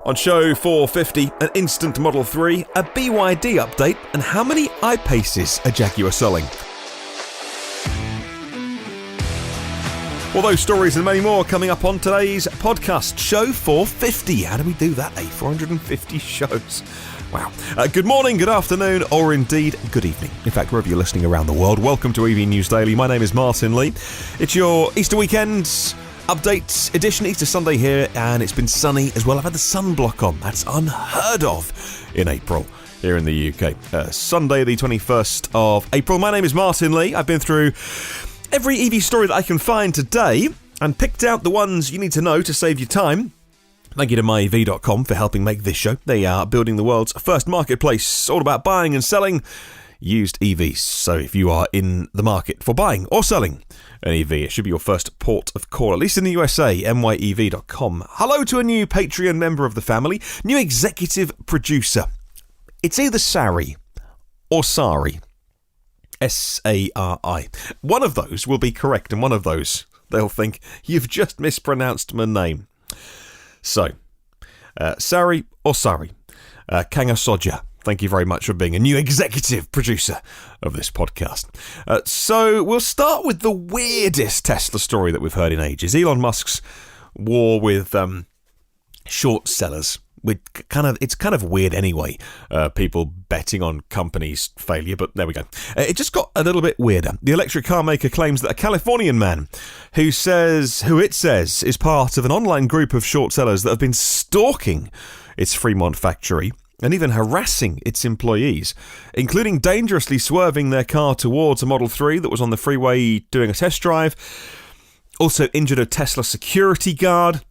On show 450, an instant Model 3, a BYD update, and how many I-Paces a Jaguar selling. All those stories and many more coming up on today's podcast, show 450. How do we do that, 450 shows. Wow. Good morning, good afternoon, or indeed good evening. In fact, wherever you're listening around the world, welcome to EV News Daily. My name is Martyn Lee. It's your Easter weekend update edition, Easter Sunday here, and it's been sunny as well. I've had the sunblock on. That's unheard of in April here in the UK. Sunday, the 21st of April. My name is Martyn Lee. I've been through every EV story that I can find today and picked out the ones you need to know to save you time. Thank you to myev.com for helping make this show. They are building the world's first marketplace, all about buying and selling used EVs. So if you are in the market for buying or selling an EV, it should be your first port of call, at least in the USA, myev.com. Hello to a new Patreon member of the family, new executive producer. It's either Sari or Sari. S-A-R-I. One of those will be correct, and one of those they'll think you've just mispronounced my name. So, Sari or Sari, Kanga Soja, thank you very much for being a new executive producer of this podcast. So, we'll start with the weirdest Tesla story that we've heard in ages. Elon Musk's war with short sellers. It's kind of weird anyway, people betting on companies' failure, but there we go. It just got a little bit weirder. The electric car maker claims that a Californian man who it says is part of an online group of short sellers that have been stalking its Fremont factory and even harassing its employees, including dangerously swerving their car towards a Model 3 that was on the freeway doing a test drive, also injured a Tesla security guard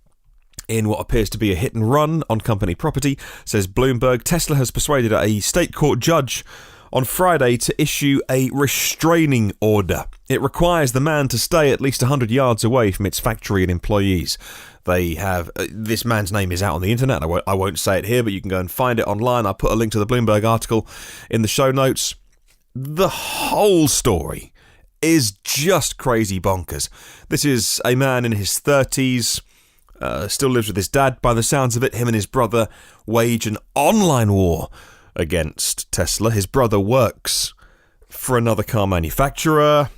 in what appears to be a hit and run on company property, says Bloomberg. Tesla has persuaded a state court judge on Friday to issue a restraining order. It requires the man to stay at least 100 yards away from its factory and employees. They have this man's name is out on the internet. I won't say it here, but you can go and find it online. I'll put a link to the Bloomberg article in the show notes. The whole story is just crazy bonkers. This is a man in his 30s, still lives with his dad. By the sounds of it, him and his brother wage an online war against Tesla. His brother works for another car manufacturer.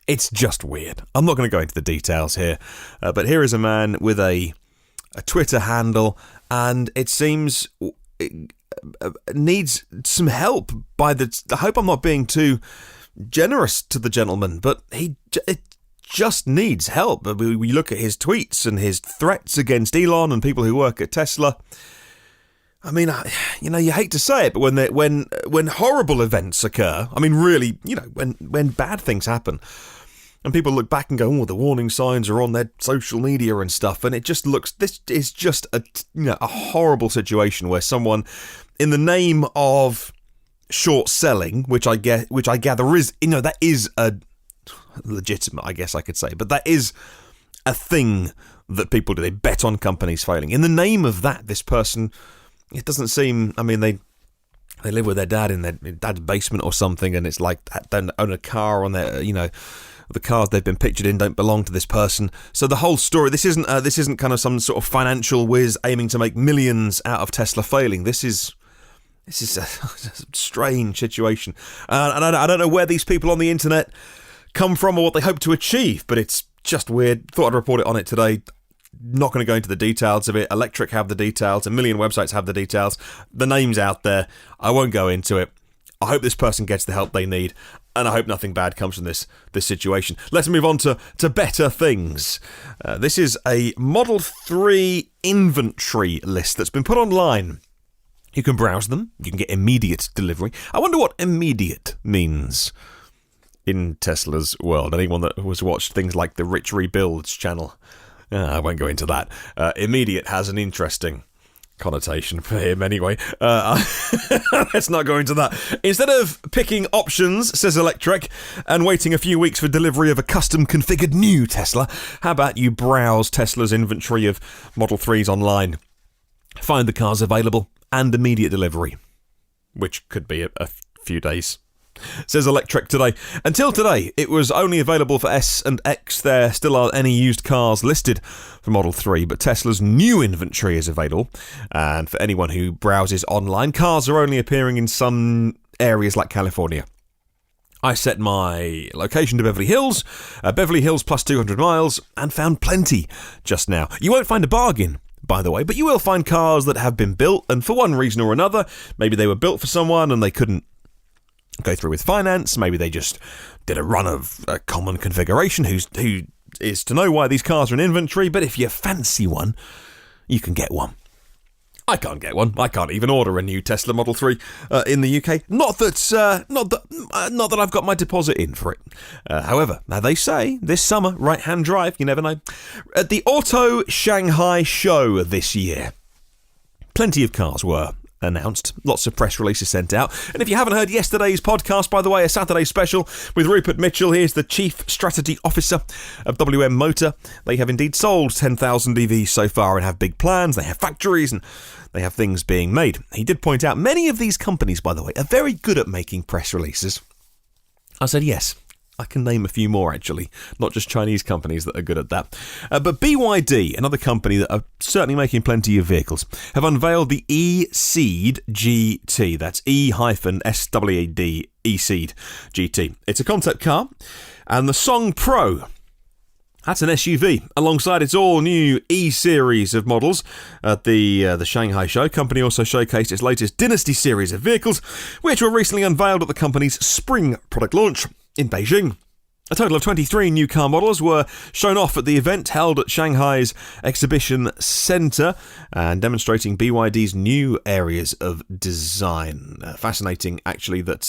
It's just weird. I'm not going to go into the details here, but here is a man with a Twitter handle, and it seems needs some help by I hope I'm not being too generous to the gentleman, but it just needs help. We look at his tweets and his threats against Elon and people who work at Tesla. I mean, you hate to say it, but when horrible events occur, I mean, really, when bad things happen, and people look back and go, oh, the warning signs are on their social media and stuff, and it just looks, this is just a horrible situation where someone, in the name of short selling, which I gather is, that is a legitimate, I guess I could say, but that is a thing that people do. They bet on companies failing. In the name of that, this person, it doesn't seem, I mean, they live with their dad in their dad's basement or something, and it's like they own a car on their, the cars they've been pictured in don't belong to this person. So the whole story, this isn't kind of some sort of financial whiz aiming to make millions out of Tesla failing. This is a strange situation, and I don't know where these people on the internet come from or what they hope to achieve, but it's just weird. Thought I'd report it on it today. Not going to go into the details of it. Electric have the details. A million websites have the details. The name's out there. I won't go into it. I hope this person gets the help they need, and I hope nothing bad comes from this situation. Let's move on to better things. This is a Model 3 inventory list that's been put online. You can browse them. You can get immediate delivery. I wonder what immediate means in Tesla's world. Anyone that has watched things like the Rich Rebuilds channel, I won't go into that. Immediate has an interesting connotation for him anyway. Let's not go into that. Instead of picking options, says Electric, and waiting a few weeks for delivery of a custom configured new Tesla, how about you browse Tesla's inventory of Model 3s online, find the cars available, and immediate delivery, which could be a few days. says Electrek today. Until today, it was only available for S and X. There still aren't any used cars listed for Model 3, but Tesla's new inventory is available. And for anyone who browses online, cars are only appearing in some areas like California. I set my location to Beverly Hills plus 200 miles, and found plenty just now. You won't find a bargain, by the way, but you will find cars that have been built, and for one reason or another, maybe they were built for someone and they couldn't go through with finance, maybe they just did a run of a common configuration, who is to know why these cars are in inventory, but if you fancy one, you can get one. I can't get one. I can't even order a new Tesla Model 3 in the UK. Not that I've got my deposit in for it. However, now they say this summer, right-hand drive, you never know. At the Auto Shanghai show this year, plenty of cars were announced, lots of press releases sent out. And if you haven't heard yesterday's podcast, by the way, a Saturday special with Rupert Mitchell, here's the Chief Strategy Officer of WM Motor. They have indeed sold 10,000 EVs so far and have big plans. They have factories and they have things being made. He did point out many of these companies, by the way, are very good at making press releases. I said yes. I can name a few more, actually, not just Chinese companies that are good at that. But BYD, another company that are certainly making plenty of vehicles, have unveiled the E-Seed GT. That's E-SWAD E-Seed GT. It's a concept car, and the Song Pro, that's an SUV, alongside its all-new E-series of models at the Shanghai show. Company also showcased its latest Dynasty series of vehicles, which were recently unveiled at the company's spring product launch in Beijing. A total of 23 new car models were shown off at the event held at Shanghai's Exhibition Centre, and demonstrating BYD's new areas of design. Fascinating, actually, that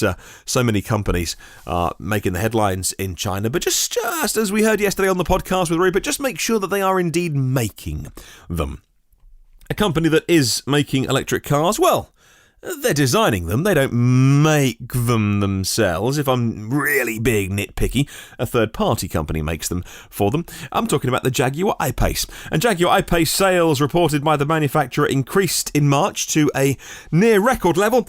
so many companies are making the headlines in China, but just as we heard yesterday on the podcast with Rupert, just make sure that they are indeed making them. A company that is making electric cars, well, they're designing them, they don't make them themselves. If I'm really being nitpicky, a third-party company makes them for them. I'm talking about the Jaguar I-Pace. And Jaguar I-Pace sales reported by the manufacturer increased in March to a near-record level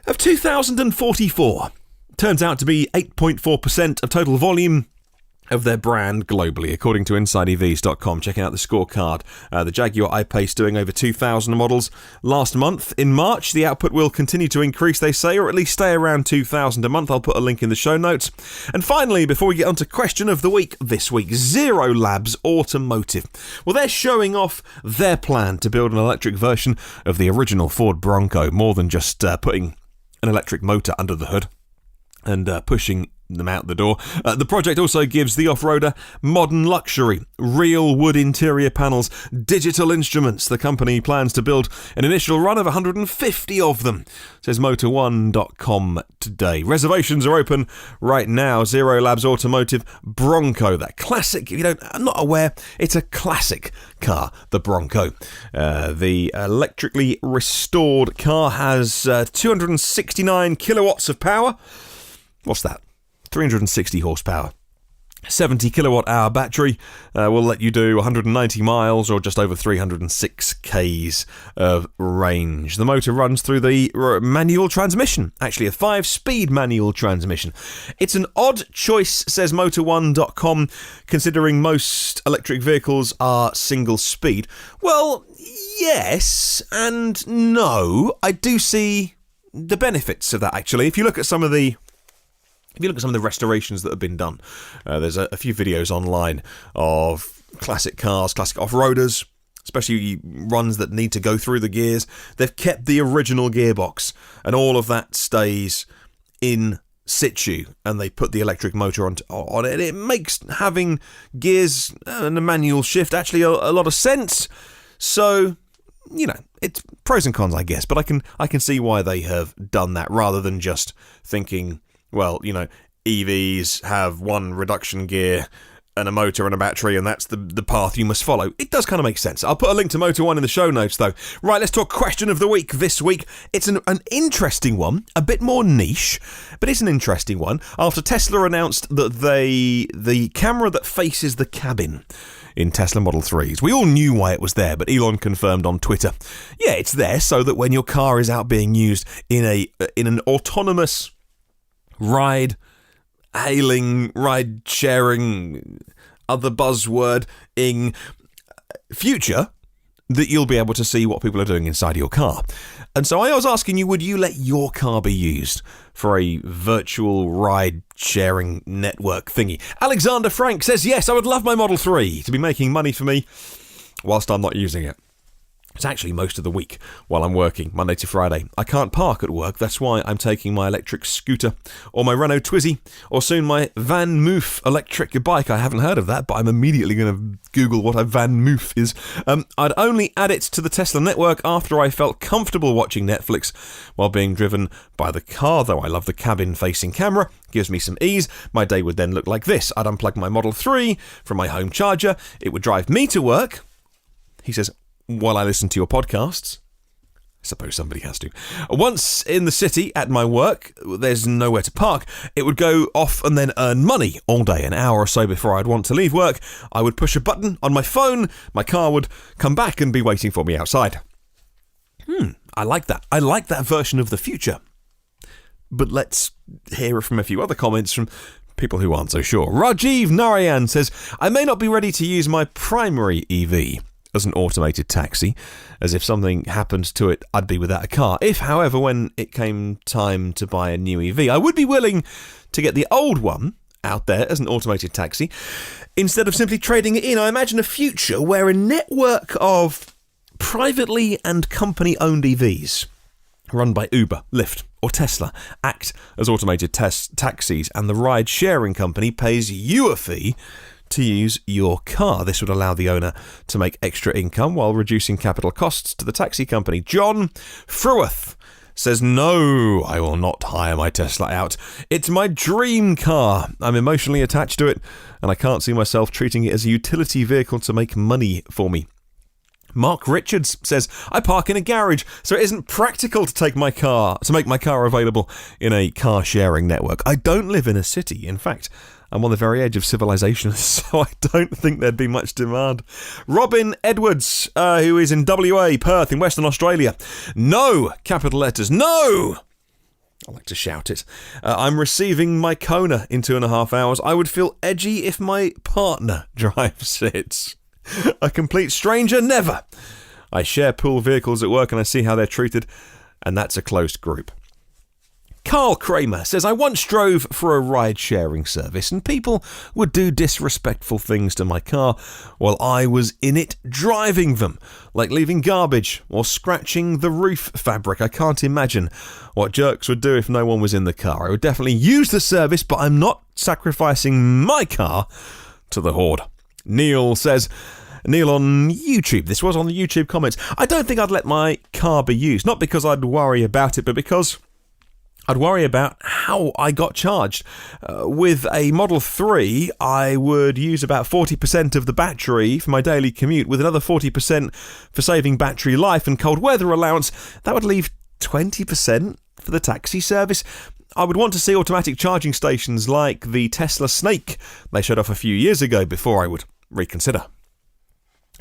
of 2,044. Turns out to be 8.4% of total volume of their brand globally, according to InsideEVs.com. Checking out the scorecard. The Jaguar I-Pace doing over 2,000 models last month. In March, the output will continue to increase, they say, or at least stay around 2,000 a month. I'll put a link in the show notes. And finally, before we get on to question of the week this week, Zero Labs Automotive. Well, they're showing off their plan to build an electric version of the original Ford Bronco, more than just putting an electric motor under the hood and pushing them out the door. The project also gives the off-roader modern luxury, real wood interior panels, digital instruments. The company plans to build an initial run of 150 of them, says Motor1.com today. Reservations are open right now. Zero Labs Automotive Bronco, that classic, if you don't, I'm not aware, it's a classic car, the Bronco. The electrically restored car has 269 kilowatts of power. What's that? 360 horsepower. 70 kilowatt hour battery will let you do 190 miles or just over 306 k's of range. The motor runs through the manual transmission, actually a 5-speed manual transmission. It's an odd choice, says Motor1.com, considering most electric vehicles are single speed. Well, yes and no. I do see the benefits of that, actually. If you look at some of the restorations that have been done, there's a few videos online of classic cars, classic off-roaders, especially runs that need to go through the gears. They've kept the original gearbox, and all of that stays in situ, and they put the electric motor on it. It makes having gears and a manual shift actually a lot of sense. So, you know, it's pros and cons, I guess, but I can see why they have done that, rather than just thinking, well, you know, EVs have one reduction gear and a motor and a battery, and that's the path you must follow. It does kind of make sense. I'll put a link to Motor 1 in the show notes, though. Right, let's talk question of the week this week. It's an interesting one, a bit more niche, but it's an interesting one. After Tesla announced that the camera that faces the cabin in Tesla Model 3s, we all knew why it was there, but Elon confirmed on Twitter, yeah, it's there so that when your car is out being used in an autonomous ride hailing, ride sharing, other buzzword-ing future that you'll be able to see what people are doing inside your car. And so I was asking you, would you let your car be used for a virtual ride-sharing network thingy? Alexander Frank says, yes, I would love my Model 3 to be making money for me whilst I'm not using it. It's actually most of the week while I'm working, Monday to Friday. I can't park at work, that's why I'm taking my electric scooter, or my Renault Twizy, or soon my Van Moof electric bike. I haven't heard of that, but I'm immediately going to Google what a Van Moof is. I'd only add it to the Tesla network after I felt comfortable watching Netflix while being driven by the car, though I love the cabin-facing camera. Gives me some ease. My day would then look like this. I'd unplug my Model 3 from my home charger. It would drive me to work. He says, while I listen to your podcasts. I suppose somebody has to. Once in the city at my work, there's nowhere to park. It would go off and then earn money all day. An hour or so before I'd want to leave work, I would push a button on my phone. My car would come back and be waiting for me outside. I like that. I like that version of the future. But let's hear from a few other comments from people who aren't so sure. Rajiv Narayan says, I may not be ready to use my primary EV as an automated taxi, as if something happened to it, I'd be without a car. If, however, when it came time to buy a new EV, I would be willing to get the old one out there as an automated taxi, instead of simply trading it in. I imagine a future where a network of privately and company-owned EVs, run by Uber, Lyft, or Tesla, act as automated taxis, and the ride-sharing company pays you a fee to use your car. This would allow the owner to make extra income while reducing capital costs to the taxi company. John Fruith says, no, I will not hire my Tesla out. It's my dream car. I'm emotionally attached to it, and I can't see myself treating it as a utility vehicle to make money for me. Mark Richards says, I park in a garage, so it isn't practical to make my car available in a car sharing network. I don't live in a city. In fact, I'm on the very edge of civilization, so I don't think there'd be much demand. Robin Edwards, who is in WA, Perth, in Western Australia. No, capital letters, no! I like to shout it. I'm receiving my Kona in 2.5 hours. I would feel edgy if my partner drives it. A complete stranger, never. I share pool vehicles at work and I see how they're treated, and that's a closed group. Carl Kramer says, I once drove for a ride-sharing service and people would do disrespectful things to my car while I was in it driving them, like leaving garbage or scratching the roof fabric. I can't imagine what jerks would do if no one was in the car. I would definitely use the service, but I'm not sacrificing my car to the horde. Neil says, Neil on YouTube, this was on the YouTube comments, I don't think I'd let my car be used, not because I'd worry about it, but because I'd worry about how I got charged. With a Model 3, I would use about 40% of the battery for my daily commute, with another 40% for saving battery life and cold weather allowance. That would leave 20% for the taxi service. I would want to see automatic charging stations like the Tesla Snake they showed off a few years ago before I would reconsider.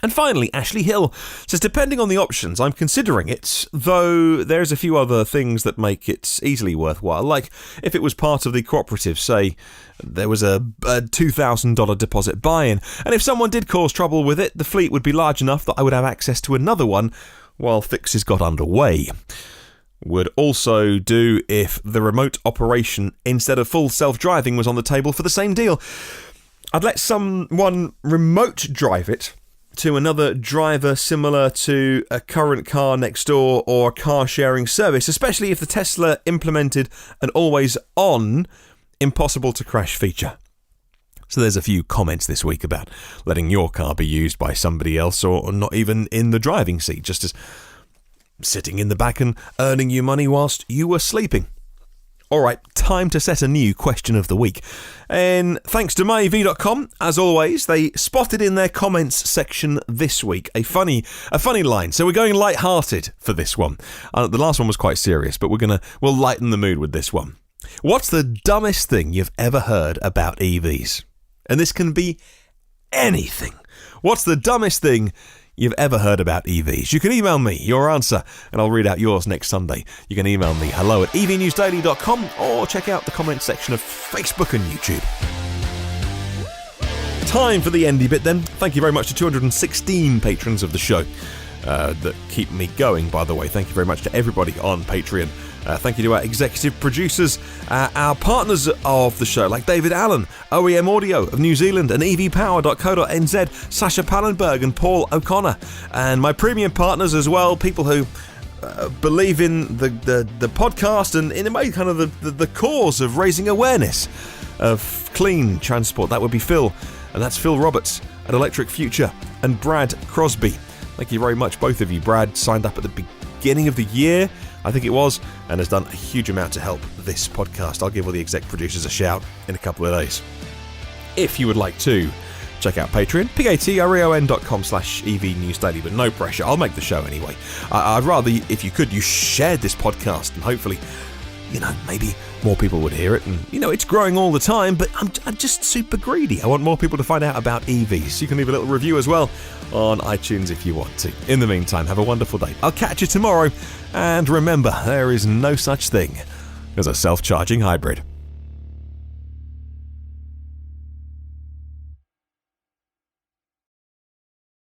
And finally, Ashley Hill says, depending on the options, I'm considering it, though there's a few other things that make it easily worthwhile, like if it was part of the cooperative, say there was a $2,000 deposit buy-in, and if someone did cause trouble with it, the fleet would be large enough that I would have access to another one while fixes got underway. Would also do if the remote operation instead of full self-driving was on the table for the same deal. I'd let someone remote drive it to another driver similar to a current car next door or a car sharing service, especially if the Tesla implemented an always on impossible to crash feature. So there's a few comments this week about letting your car be used by somebody else or not even in the driving seat, just as sitting in the back and earning you money whilst you were sleeping. Alright, time to set a new question of the week. And thanks to myev.com, as always, they spotted in their comments section this week a funny line. So we're going light-hearted for this one. The last one was quite serious, but we'll lighten the mood with this one. What's the dumbest thing you've ever heard about EVs? And this can be anything. What's the dumbest thing you've ever heard about EVs. You can email me your answer, and I'll read out yours next Sunday. You can email me hello@evnewsdaily.com or check out the comments section of Facebook and YouTube. Time for the endy bit then. Thank you very much to 216 patrons of the show that keep me going, by the way. Thank you very much to everybody on Patreon. Thank you to our executive producers, our partners of the show, like David Allen, OEM Audio of New Zealand, and evpower.co.nz, Sasha Pallenberg and Paul O'Connor, and my premium partners as well, people who believe in the podcast and in a way kind of the cause of raising awareness of clean transport. That would be Phil, and that's Phil Roberts at Electric Future, and Brad Crosby. Thank you very much, both of you. Brad signed up at the beginning of the year, I think it was, and has done a huge amount to help this podcast. I'll give all the exec producers a shout in a couple of days. If you would like to, check out Patreon, patreon.com/evnewsdaily, but no pressure. I'll make the show anyway. I'd rather, if you could, you shared this podcast, and hopefully, maybe more people would hear it. And, it's growing all the time, but I'm just super greedy. I want more people to find out about EVs. You can leave a little review as well on iTunes if you want to. In the meantime, have a wonderful day. I'll catch you tomorrow. And remember, there is no such thing as a self-charging hybrid.